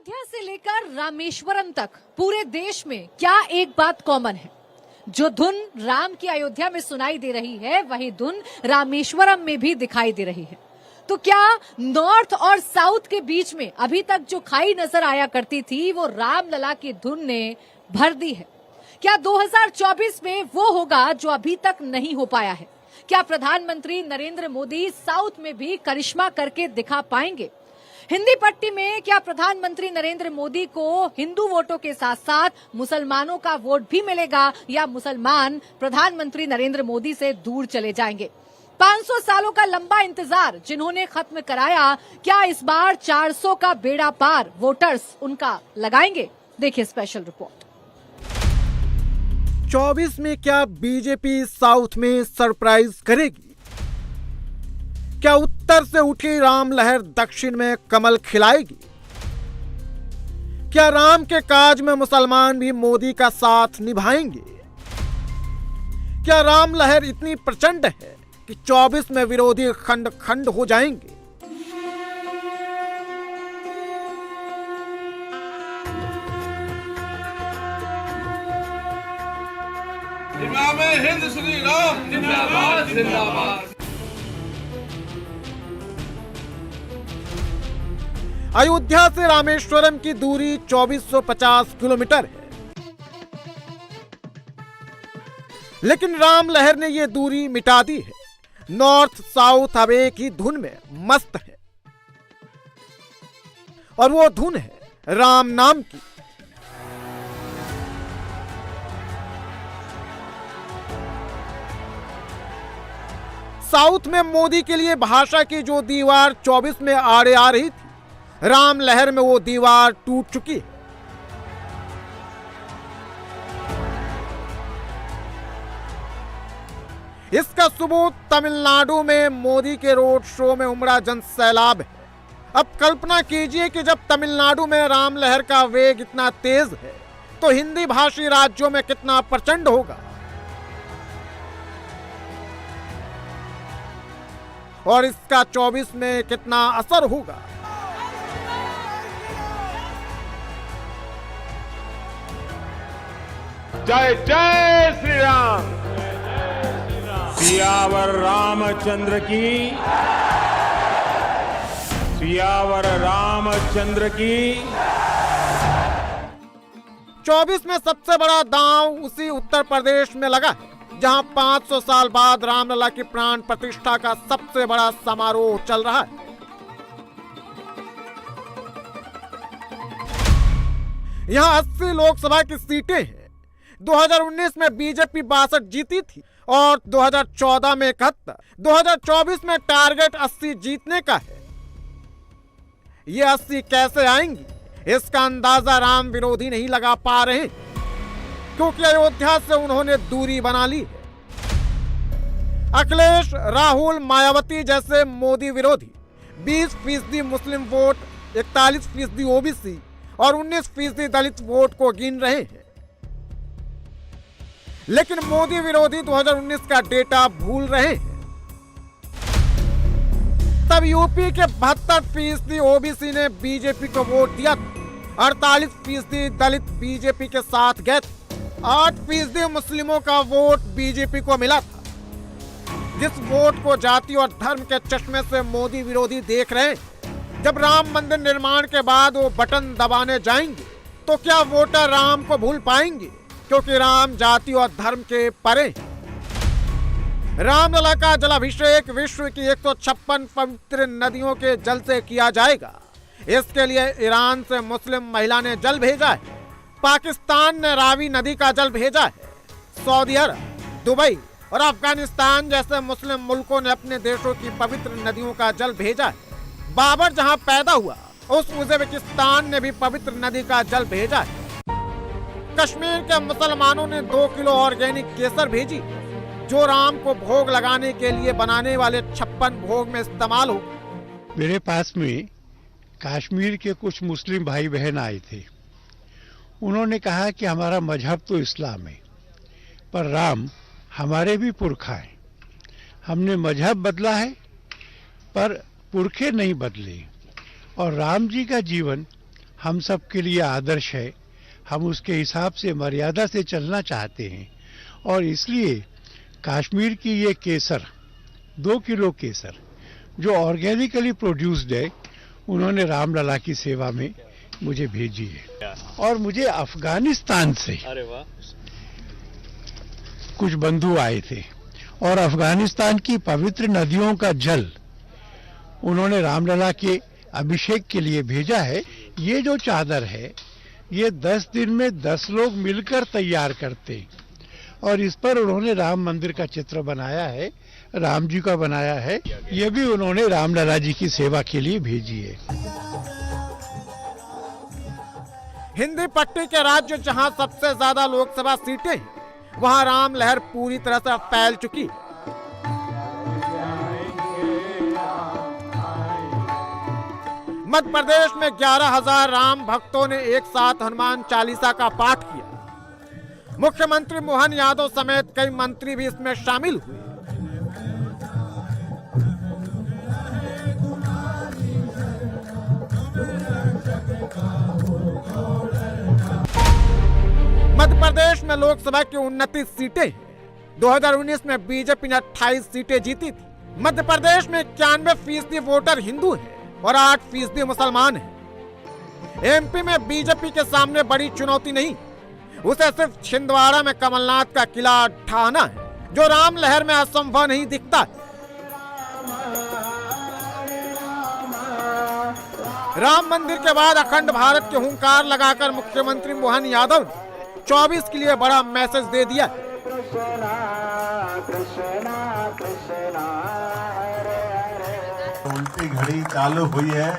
अयोध्या से लेकर रामेश्वरम तक पूरे देश में क्या एक बात कॉमन है? जो धुन राम की अयोध्या में सुनाई दे रही है वही धुन रामेश्वरम में भी दिखाई दे रही है। तो क्या नॉर्थ और साउथ के बीच में अभी तक जो खाई नजर आया करती थी वो रामलला की धुन ने भर दी है? क्या 2024 में वो होगा जो अभी तक नहीं हो पाया है? क्या प्रधानमंत्री नरेंद्र मोदी साउथ में भी करिश्मा करके दिखा पाएंगे? हिंदी पट्टी में क्या प्रधानमंत्री नरेंद्र मोदी को हिंदू वोटों के साथ साथ मुसलमानों का वोट भी मिलेगा या मुसलमान प्रधानमंत्री नरेंद्र मोदी से दूर चले जाएंगे? 500 सालों का लंबा इंतजार जिन्होंने खत्म कराया, क्या इस बार 400 का बेड़ा पार वोटर्स उनका लगाएंगे? देखिए स्पेशल रिपोर्ट। 24 में क्या बीजेपी साउथ में सरप्राइज करेगी? क्या उत्तर से उठी राम लहर दक्षिण में कमल खिलाएगी? क्या राम के काज में मुसलमान भी मोदी का साथ निभाएंगे? क्या राम लहर इतनी प्रचंड है कि 24 में विरोधी खंड खंड हो जाएंगे? इमाम हिंद श्री राम जिंदाबाद जिंदाबाद। अयोध्या से रामेश्वरम की दूरी 2450 किलोमीटर है, लेकिन राम लहर ने यह दूरी मिटा दी है। नॉर्थ साउथ अब एक ही धुन में मस्त है और वो धुन है राम नाम की। साउथ में मोदी के लिए भाषा की जो दीवार 24 में आड़े आ रही थी, राम लहर में वो दीवार टूट चुकी है। इसका सबूत तमिलनाडु में मोदी के रोड शो में उमड़ा जन सैलाब है। अब कल्पना कीजिए कि जब तमिलनाडु में राम लहर का वेग इतना तेज है तो हिंदी भाषी राज्यों में कितना प्रचंड होगा। और इसका 24 में कितना असर होगा। जय जय श्री राम। सियावर रामचंद्र की, सियावर रामचंद्र की। 24 में सबसे बड़ा दांव उसी उत्तर प्रदेश में लगा है, जहां 500 साल बाद रामलला की प्राण प्रतिष्ठा का सबसे बड़ा समारोह चल रहा है। यहां 80 लोकसभा की सीटें हैं। 2019 में बीजेपी 62 जीती थी और 2014 में 71। 2024 में टारगेट 80 जीतने का है। ये 80 कैसे आएंगी, इसका अंदाजा राम विरोधी नहीं लगा पा रहे, क्योंकि अयोध्या से उन्होंने दूरी बना ली है। अखिलेश, राहुल, मायावती जैसे मोदी विरोधी 20% मुस्लिम वोट, 41% ओबीसी और 19% दलित वोट को गिन रहे हैं। लेकिन मोदी विरोधी 2019 का डेटा भूल रहे हैं। तब यूपी के 72% ओबीसी ने बीजेपी को वोट दिया था, 48% दलित बीजेपी के साथ गए थे, 8% मुस्लिमों का वोट बीजेपी को मिला था। जिस वोट को जाति और धर्म के चश्मे से मोदी विरोधी देख रहे हैं, जब राम मंदिर निर्माण के बाद वो बटन दबाने जाएंगे तो क्या वोटर राम को भूल पाएंगे? क्योंकि राम जाति और धर्म के परे। रामलला का जलाभिषेक विश्व की 156 पवित्र नदियों के जल से किया जाएगा। इसके लिए ईरान से मुस्लिम महिला ने जल भेजा है, पाकिस्तान ने रावी नदी का जल भेजा है, सऊदी अरब, दुबई और अफगानिस्तान जैसे मुस्लिम मुल्कों ने अपने देशों की पवित्र नदियों का जल भेजा है। बाबर जहां पैदा हुआ उस उज़्बेकिस्तान ने भी पवित्र नदी का जल भेजा है। कश्मीर के मुसलमानों ने 2 किलो ऑर्गेनिक केसर भेजी, जो राम को भोग लगाने के लिए बनाने वाले 56 भोग में इस्तेमाल हो। मेरे पास में कश्मीर के कुछ मुस्लिम भाई बहन आए थे। उन्होंने कहा कि हमारा मजहब तो इस्लाम है, पर राम हमारे भी पुरखा हैं। हमने मजहब बदला है पर पुरखे नहीं बदले। और राम जी का जीवन हम सब के लिए आदर्श है। हम उसके हिसाब से मर्यादा से चलना चाहते हैं और इसलिए कश्मीर की ये केसर 2 किलो केसर जो ऑर्गेनिकली प्रोड्यूस्ड है उन्होंने रामलला की सेवा में मुझे भेजी है। और मुझे अफगानिस्तान से कुछ बंधु आए थे और अफगानिस्तान की पवित्र नदियों का जल उन्होंने रामलला के अभिषेक के लिए भेजा है। ये जो चादर है ये 10 दिन में 10 लोग मिलकर तैयार करते और इस पर उन्होंने राम मंदिर का चित्र बनाया है, राम जी का बनाया है। ये भी उन्होंने रामलला जी की सेवा के लिए भेजी है। हिंदी पट्टी के राज्य जहां सबसे ज्यादा लोकसभा सीटें हैं, वहां राम लहर पूरी तरह से फैल चुकी है। मध्य प्रदेश में 11,000 राम भक्तों ने एक साथ हनुमान चालीसा का पाठ किया। मुख्यमंत्री मोहन यादव समेत कई मंत्री भी इसमें शामिल हुए। मध्य प्रदेश में लोकसभा की 29 सीटें हैं। 2019 में बीजेपी ने 28 सीटें जीती थी। मध्य प्रदेश में 91% वोटर हिंदू हैं और 8% मुसलमान हैं। एमपी में बीजेपी के सामने बड़ी चुनौती नहीं, उसे सिर्फ छिंदवाड़ा में कमलनाथ का किला ढाना है, जो राम लहर में असंभव नहीं दिखता। राम मंदिर के बाद अखंड भारत के हुंकार लगाकर मुख्यमंत्री मोहन यादव ने 24 के लिए बड़ा मैसेज दे दिया। उल्टी घड़ी चालू हुई है,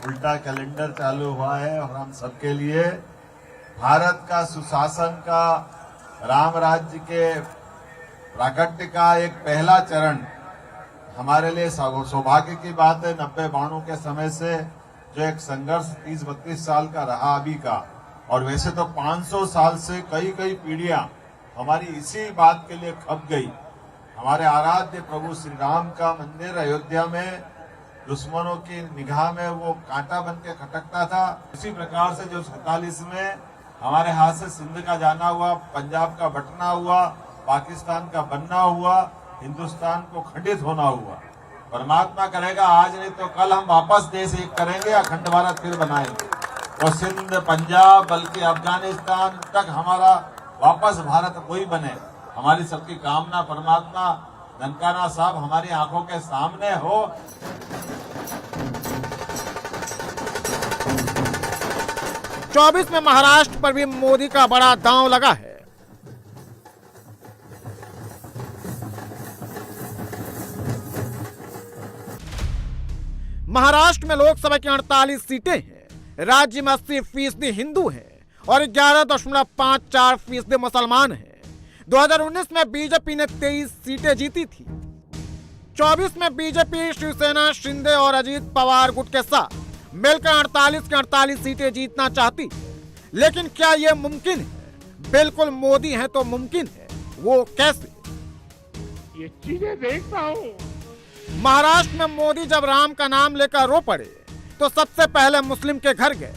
उल्टा कैलेंडर चालू हुआ है और हम सबके लिए भारत का सुशासन का, राम राज्य के प्राकट्य का एक पहला चरण हमारे लिए सौभाग्य की बात है। 90-92 के समय से जो एक संघर्ष 30-32 साल का रहा अभी का, और वैसे तो 500 साल से कई पीढ़ियां हमारी इसी बात के लिए खप गई। हमारे आराध्य प्रभु श्री राम का मंदिर अयोध्या में दुश्मनों की निगाह में वो कांटा बन के खटकता था। इसी प्रकार से जो 47 में हमारे हाथ से सिंध का जाना हुआ, पंजाब का बटना हुआ, पाकिस्तान का बनना हुआ, हिंदुस्तान को खंडित होना हुआ। परमात्मा करेगा आज नहीं तो कल हम वापस देश एक करेंगे, अखंड भारत फिर बनाएंगे और सिंध, पंजाब बल्कि अफगानिस्तान तक हमारा वापस भारत वही बने। हमारी सबकी कामना परमात्मा ननकाना साहब हमारी आंखों के सामने हो। चौबीस में महाराष्ट्र पर भी मोदी का बड़ा दांव लगा है। महाराष्ट्र में लोकसभा की 48 सीटें हैं। राज्य में 80% हिंदू हैं और 11.54% मुसलमान हैं। 2019 में बीजेपी ने 23 सीटें जीती थी। 24 में बीजेपी, शिवसेना, शिंदे और अजीत पवार गुट के साथ मिलकर 48 की 48 सीटें जीतना चाहती। लेकिन क्या यह मुमकिन है? बिल्कुल मोदी है तो मुमकिन है। वो कैसे? ये चीजें देखता हूँ। महाराष्ट्र में मोदी जब राम का नाम लेकर रो पड़े तो सबसे पहले मुस्लिम के घर गए।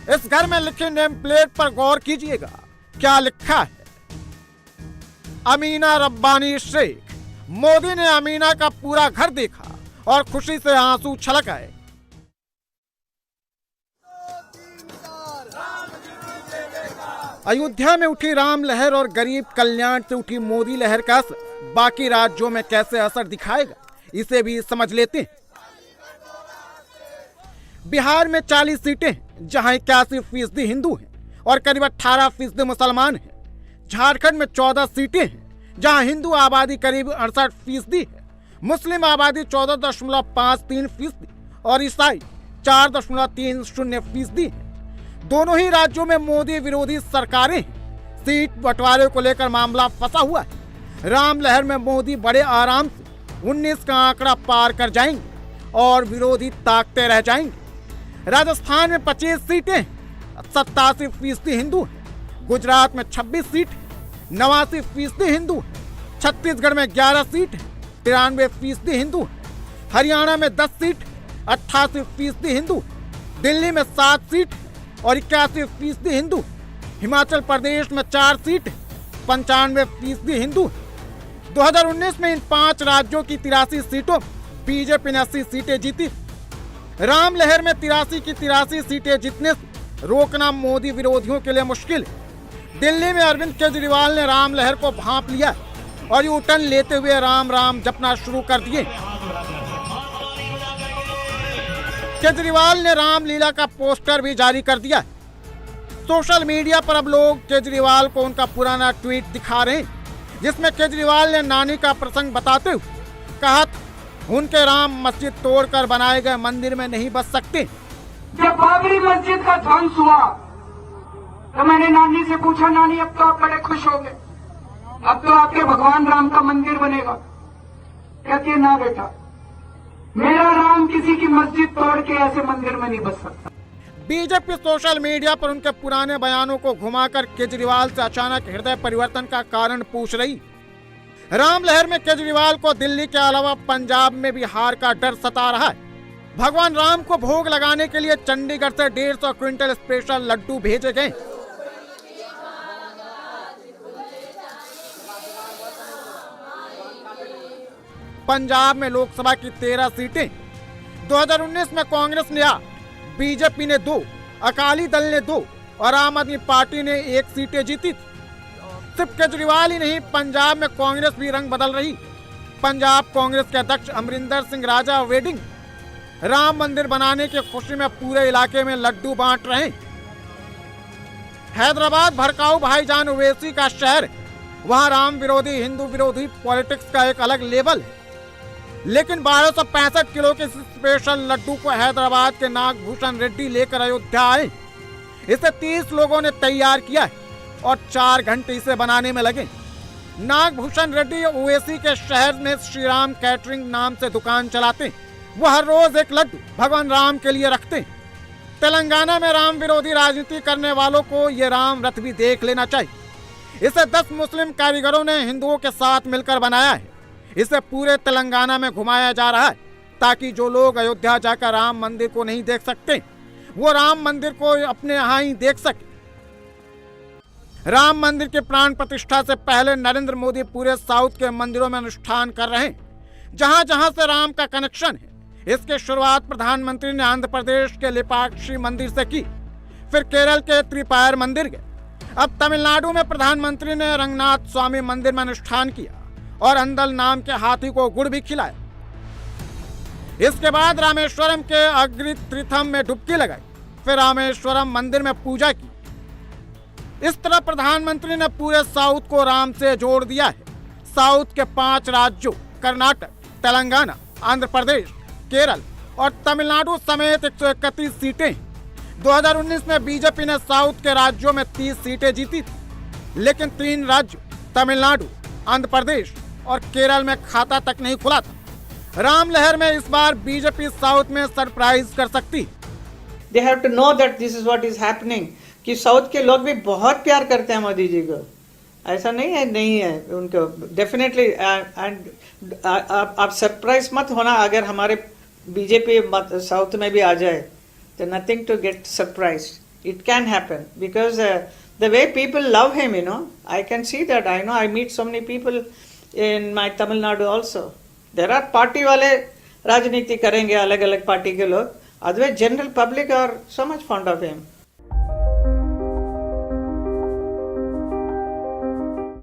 इस घर में लिखे नेम प्लेट पर गौर कीजिएगा, क्या लिखा है? अमीना रब्बानी शेख। मोदी ने अमीना का पूरा घर देखा और खुशी से आंसू छलक आए। अयोध्या में उठी राम लहर और गरीब कल्याण से उठी मोदी लहर का असर बाकी राज्यों में कैसे असर दिखाएगा, इसे भी समझ लेते हैं। बिहार में 40 सीटें हैं, जहां 81% हिंदू हैं और करीब 18% मुसलमान हैं। झारखंड में 14 सीटें हैं, जहां हिंदू आबादी करीब 68% है, मुस्लिम आबादी 14.53% और ईसाई 4.30% है। दोनों ही राज्यों में मोदी विरोधी सरकारें हैं। सीट बंटवारे को लेकर मामला फंसा हुआ है। राम लहर में मोदी बड़े आराम से 19 का आंकड़ा पार कर जाएंगे और विरोधी ताकते रह जाएंगे। राजस्थान में 25 सीटें, 87% हिंदू हैं। गुजरात में 26 सीट, 89% हिंदू हैं। छत्तीसगढ़ में 11 सीट, 93% हिंदू हैं। हरियाणा में 10 सीट 88% हिंदू, दिल्ली में 7 सीट और 81% हिंदू, हिमाचल प्रदेश में 4 सीट 95% हिंदू। 2019 में इन 5 राज्यों की 83 सीटों बीजेपी ने 80 सीटें जीती। राम लहर में 83 की 83 सीटें जीतने से रोकना मोदी विरोधियों के लिए मुश्किल। दिल्ली में अरविंद केजरीवाल ने राम लहर को भांप लिया और यू टर्न लेते हुए राम राम जपना शुरू कर दिए। केजरीवाल ने रामलीला का पोस्टर भी जारी कर दिया। सोशल मीडिया पर अब लोग केजरीवाल को उनका पुराना ट्वीट दिखा रहे हैं, जिसमें केजरीवाल ने नानी का प्रसंग बताते हुए कहा, उनके राम मस्जिद तोड़कर बनाए गए मंदिर में नहीं बस सकते। जब बाबरी मस्जिद का ध्वंस हुआ तो मैंने नानी से पूछा, नानी अब तो आप बड़े खुश हो गए, अब तो आपके भगवान राम का मंदिर बनेगा। कहती है, ना बेटा, मेरा राम किसी की मस्जिद तोड़ के ऐसे मंदिर में नहीं बस सकता। बीजेपी सोशल मीडिया पर उनके पुराने बयानों को घुमाकर केजरीवाल से अचानक हृदय परिवर्तन का कारण पूछ रही। राम लहर में केजरीवाल को दिल्ली के अलावा पंजाब में भी हार का डर सता रहा है। भगवान राम को भोग लगाने के लिए चंडीगढ़ से 150 क्विंटल स्पेशल लड्डू भेजे गए। पंजाब में लोकसभा की 13 सीटें, 2019 में कांग्रेस ने 8, बीजेपी ने 2, अकाली दल ने 2 और आम आदमी पार्टी ने 1 सीटें जीती। सिर्फ केजरीवाल ही नहीं, पंजाब में कांग्रेस भी रंग बदल रही। पंजाब कांग्रेस के अध्यक्ष अमरिंदर सिंह राजा वेडिंग राम मंदिर बनाने की खुशी में पूरे इलाके में लड्डू बांट रहे हैं। हैदराबाद भड़काऊ भाईजान ओवैसी का शहर है, वहां राम विरोधी हिंदू विरोधी पॉलिटिक्स का एक अलग लेवल है। लेकिन 1265 किलो के स्पेशल लड्डू को हैदराबाद के नागभूषण रेड्डी लेकर अयोध्या आए। इसे 30 लोगों ने तैयार किया है और 4 घंटे इसे बनाने में लगे। नागभूषण रेड्डी ओवैसी के शहर में श्री राम कैटरिंग नाम से दुकान चलाते हैं। वो हर रोज एक लड्डू भगवान राम के लिए रखते हैं। तेलंगाना में राम विरोधी राजनीति करने वालों को ये राम रथ भी देख लेना चाहिए। इसे 10 मुस्लिम कारीगरों ने हिंदुओं के साथ मिलकर बनाया है। इसे पूरे तेलंगाना में घुमाया जा रहा है ताकि जो लोग अयोध्या जाकर राम मंदिर को नहीं देख सकते, वो राम मंदिर को अपने यहाँ ही देख सके। राम मंदिर के प्राण प्रतिष्ठा से पहले नरेंद्र मोदी पूरे साउथ के मंदिरों में अनुष्ठान कर रहे हैं, जहां जहां से राम का कनेक्शन है। इसकी शुरुआत प्रधानमंत्री ने आंध्र प्रदेश के लेपाक्षी मंदिर से की, फिर केरल के त्रिपायर मंदिर गए। अब तमिलनाडु में प्रधानमंत्री ने रंगनाथ स्वामी मंदिर में अनुष्ठान किया और अंदल नाम के हाथी को गुड़ भी खिलाया। इसके बाद रामेश्वरम के अग्नि तीर्थम में डुबकी लगाई, फिर रामेश्वरम मंदिर में पूजा की। इस तरह प्रधानमंत्री ने पूरे साउथ को राम से जोड़ दिया है। साउथ के 5 राज्यों कर्नाटक, तेलंगाना, आंध्र प्रदेश, केरल और तमिलनाडु समेत 131 सीटें। 2019 में बीजेपी ने साउथ के राज्यों में 30 सीटें जीती थी, लेकिन 3 राज्यों तमिलनाडु, आंध्र प्रदेश और केरल में खाता तक नहीं खुला था। राम लहर में इस बार बीजेपी साउथ में सरप्राइज कर सकती है। They have to know that this is what is happening. कि साउथ के लोग भी बहुत प्यार करते हैं मोदी जी को, ऐसा नहीं है उनको डेफिनेटली। एंड आप सरप्राइज मत होना अगर हमारे बीजेपी साउथ में भी आ जाए, तो nothing to get surprise. It can happen because the way people love him, you know, I can see that. I know I meet so many people in my Tamil Nadu also. There are party वाले राजनीति करेंगे, अलग अलग party के लोग, otherwise general public are so much fond of him.